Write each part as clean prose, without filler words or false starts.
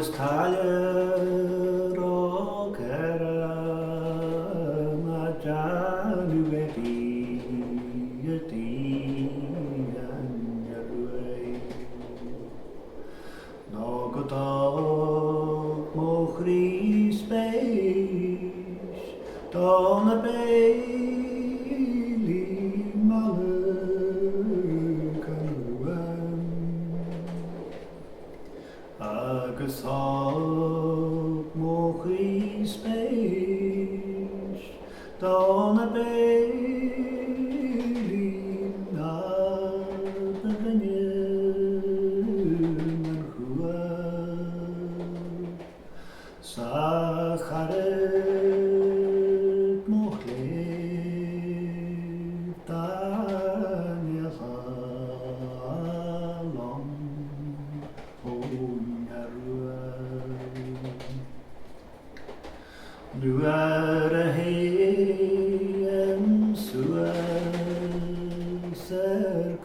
was taller rockera ma january no go dog mo chrí spéis donna bailí agus hog mo chrí spéis donna bailí na bygynne yn chwar sa chared mo chleif Daniel halon nu a heim suas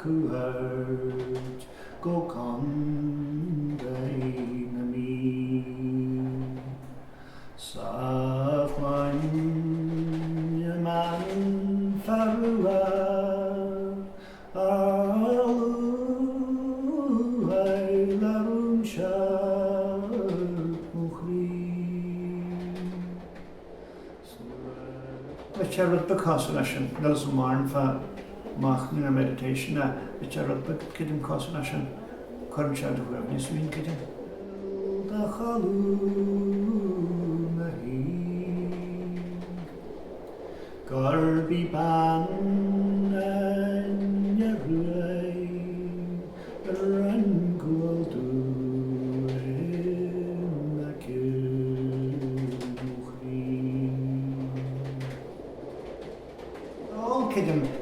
cuart go condain a mi sa chwain man farua Charlotte consolation, Nel's Marn for Machning a meditation, the Charlotte Kidim consolation, current child of awareness, we get it. The Haluna he Garby Ban and Yaruay, the run go to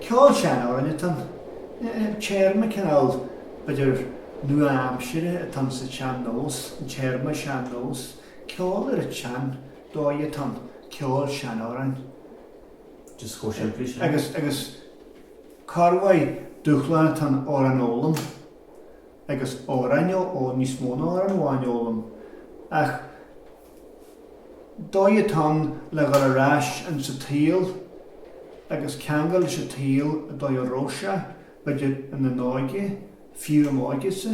Ceol Sianor yn y tan chairma canal bydy'r New Hampshire y tan sy'n Sianos, chairma Sianos, ceol yr y chan, doi y tan ceol Sianor yn. Just go simply. Agus carwai dwchlan y tan oran olym, agus oranio o nismon oran wanolym. Ach, doi y tan legar y rash yn sy'n teil, agus ceangal se tíl a dói rosa beidir in na náige fiú máigise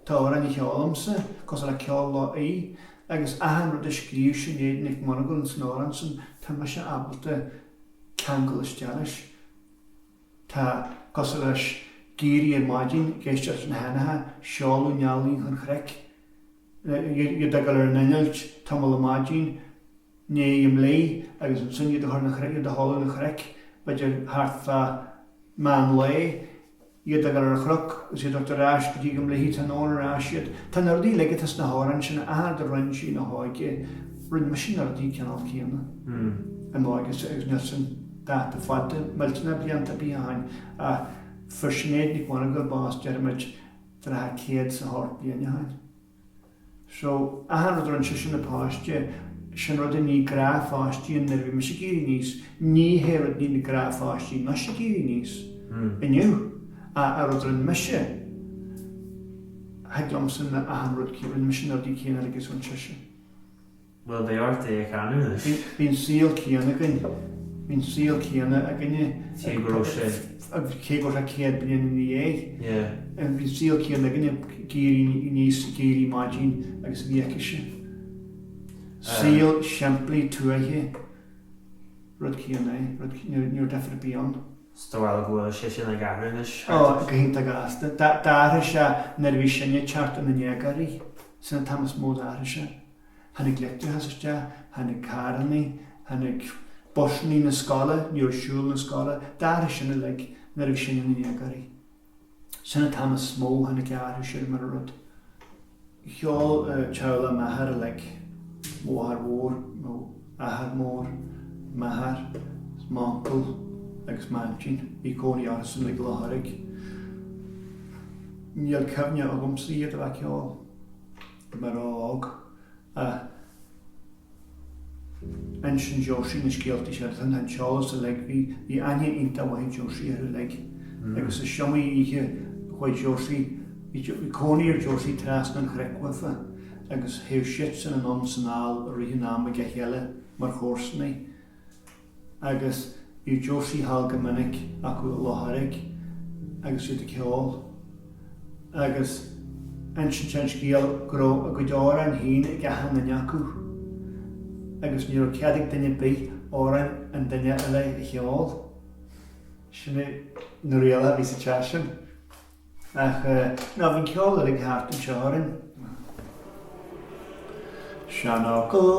tá an I cheálamsa cos a ceáil lá í agus ahan rud a scríú sin éad nig monagul an snáransan tá me se abalta ceangal isteanis tá cos leis gíri an máidín géisteach an henathe seáú nealín chun chrec i dagal ar nanilt tamil a máidín né im lei agus an sun iad a na chrec iad a hála na chrec Beidir hartha man lei, iad ag ar a chrwc, ys iad o'r ras, byd i gymlehi tan o'r rasiad. Tan ar di legit as na horan sy'n ahad ar rhan sy'n a hoige, rhan masin ar di canol ciana. Yn oeg ys nesyn dat y ffad, meltyn a bliant a bihain, a ffyrsyned ni gwan ag o'r bas dermyd dra cead sa hort bian iawn. So, ahad ar rhan sy'n y pastio, sy'n rhaid i ni gra ffasti yn nerfi, mae sy'n gyri nis, ni herod ni'n gra ffasti, mae sy'n gyri nis, yn yw, a roedd rhan mysio, heglam sy'n ahanrod cyr, rhan mysio nod I cyn ar y gyswn sy'n. Wel, they are te canw. By'n syl cyn ag yn, by'n syl cyn ag yn Ti'n grosio. Cegor a ced by'n yn ei. Yeah. By'n syl cyn ag yn gyri nis, gyri magin ag sy'n iacysio. Seal simply to a he. Rod Kianay, Rod near definitely beyond. Stawal go session like Garnish. Oh, Gain Tagasta. That Darisha Nervishan chart on the Niagari. St. Thomas Modarisha. Hanik lecture has a jar, Hanik Carney, Hanik Boshni in a scholar, your shul in a scholar, Darishan like Nervishan in the Niagari. St. Thomas Small, Hanik Arisha Marrod. Hjol Charla Mahar like. Mohar war, ahar mor, mahar, smankel, agus manchin, iconi arson le glaharig. Niel cefnia agam sydd o faciol, mar og, Ensin Joshi nes gialti siarad yn Charles y leg fi ania inta wahi Joshi ar y leg. Agus y siomi I hwai Joshi, I coni ar Joshi tras na'n chrecwafa. agus hiwsiet sy'n yn omsanal rhywun am y gehele mar chwrsni. Agus yw Josi Halgamanig ac yw Loharig agus yw dy ceol. Agus ensy'n chans gael gro y gwydoran hyn y gahan yn iacw. Agus ni'r o cedig dyna bi oran yn dyna yle y cheol. Sy'n nwriela fi sy'n chasyn. Ach, na fi'n ceol yr ag hart yn siarin. Sianogol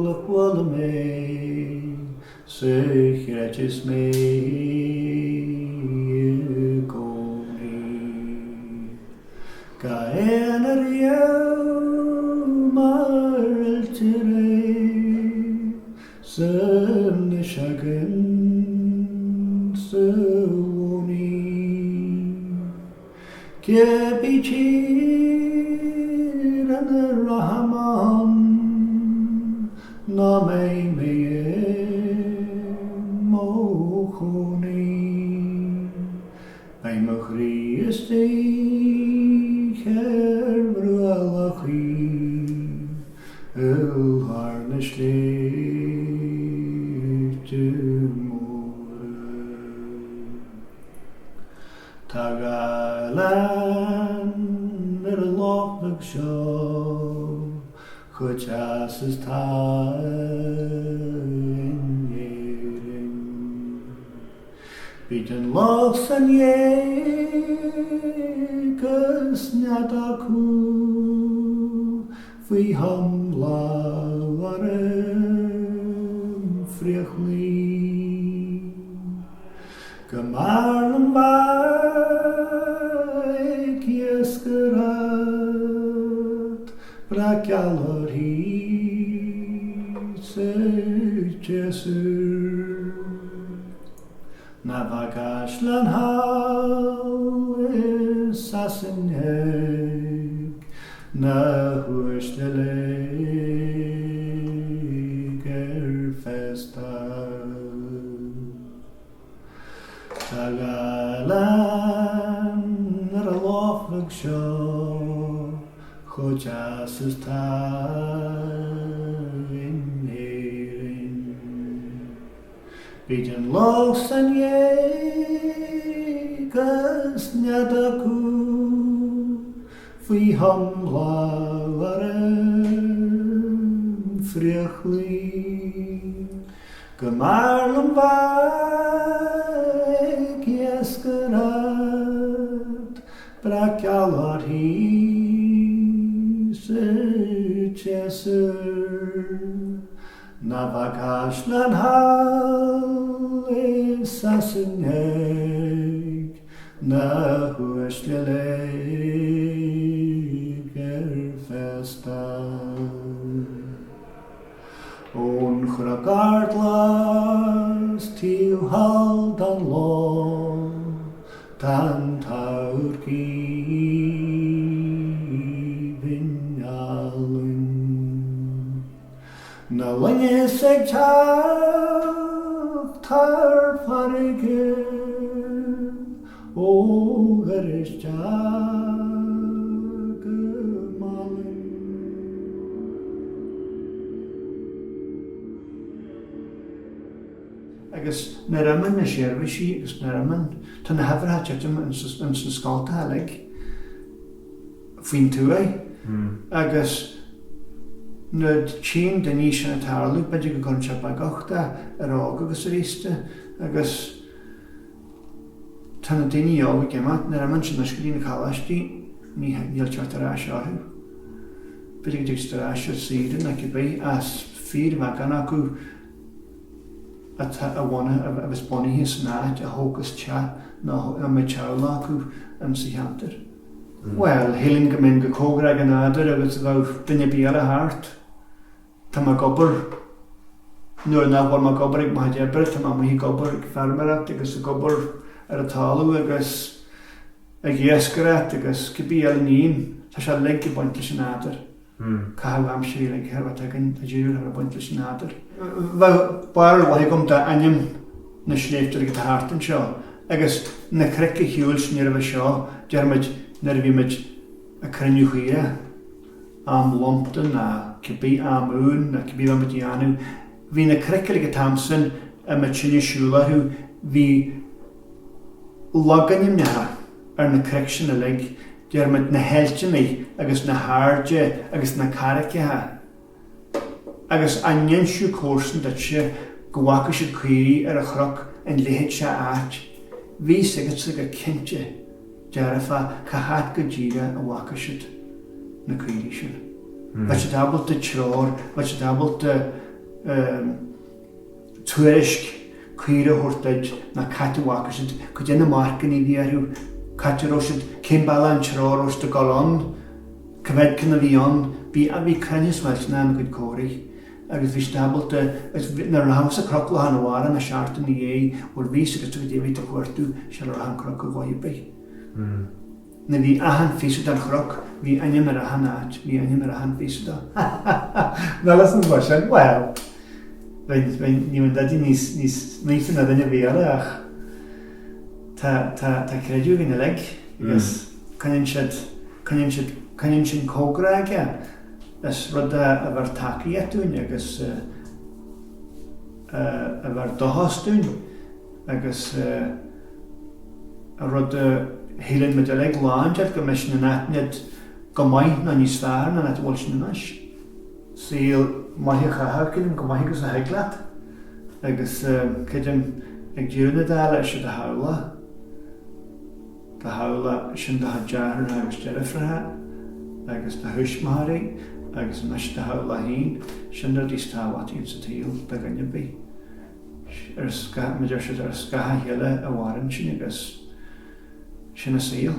y gwal y me, sych regis me y goni. Gaen yr iaw mar eltyre, sy'n y siagan sywoni. Gebi tir yn y rahman, na mei mochoni. Bij me griestig herbralachi, el harne slechte moore. Tagalan loftig show, goed as is in jaren. Bieden los en jekus nadaku, vi hamla waren vriegli. Gemarlen waik jeskerat, brak aller hit jesur. Navagashlan hal is asenheg, na hursdeleg festal. Tagalan er a lofig show, chojas is in herin. Bieden los en jekus nadaku, vi hamla waren vriegli. Gemarlen waik jeskerat, brak allar hise jesur. Navagashlan hal is asenheg, na hursdeleg festal. Onchragartlas til haldan lo, tan taurki vinnalun. Na lenge seg tar farige, o gerish agus na raman na sérvishi agus na raman tan hefur hatchatum yn sy'n sgalta haleg fwyn tŵai agus nid chyn dyn ni sy'n atarlu bydde go gon siap agachta ar og agus yr eiste agus tan y dyn i og i gema na raman sy'n ysgrifin y calashdi ni hel chat ar asiahu bydde gyda'r styr sydd ac i bei as ffyr fagan acw a wana a responi his naad a hokus cha na me chaula ku an sihanter. Well, healing gemen gekogra genader agus go dinne biala hart. Tama gobber. No na war ma gobber ik ma jeber tama mi gobber farmerat agus gobber ar a talu agus a yeskrat agus kibial nin. Ta shall link pointlis nader. Cael am siarad cerfod ag yn diwr ar y bwyntlis nader. Baoill wahi gom da anam na sneifter gyda hart yn sio. Agus na crec y hiwl sy'n nir efo sio, dermyd nerfi myd y cryniw chwira. am lumpton na cybi am ŵn na cybi am byddianw. Fi na cricil i gytamsyn y mytyn i siwla hw fi logan im neha na cric y lig diarmyd na heltyn ni agos na hardje agos na carac ha. Agos angen siw corsyn dat siya gwaca siya cwiri y chroc yn lehyd siya at. Fi sy'n sy'n cyntje diarfa cahat gajira y waca siya na cwiri siya. Wat je dabel te tror, wat je dabel te tuerisk cwiri hortad na catu waca siya. Cwyd yn y marcan i ddiarw catu rosid cymbala yn tror os dy golon cyfed cyn y fion fi a fi crynys welch na yn gwyd cori. Agus fi stabel te, na rhaws y croclo han o wara na siart yn ei o'r fi sy'n gysgu di fyd y chwartw siar o'r han croc o fwy bei. Na fi ahan ffisod ar chroc, fi angen yr ahan at, fi angen yr ahan ffisod o. Na las yn fwysyn, wel. Ni mynd adi nis yn adyn y fi ar ach. Ta credu fi'n y leg, agus canyn sy'n cogra ag e. Ys rod efo'r taci atwn, agos efo'r dohos dwn, agos rod hylyn medyleg lan jad gymysyn yn atnyd gymai na ni sfar na at wals yn ys. Syl mahi chahag yn gymai gos a heglat, agos cydym ag diwrn y dal eisiau dy hawla. Dy hawla sy'n dy hadjar yn agos jerefra, agos dy hwys mahari, agus yn ysda hawl a hyn, sy'n dod i stawat i'n sy'n teil, da ganyan bi. Mae dweud sydd ar ysgaha hyle y waran sy'n agos sy'n y seil.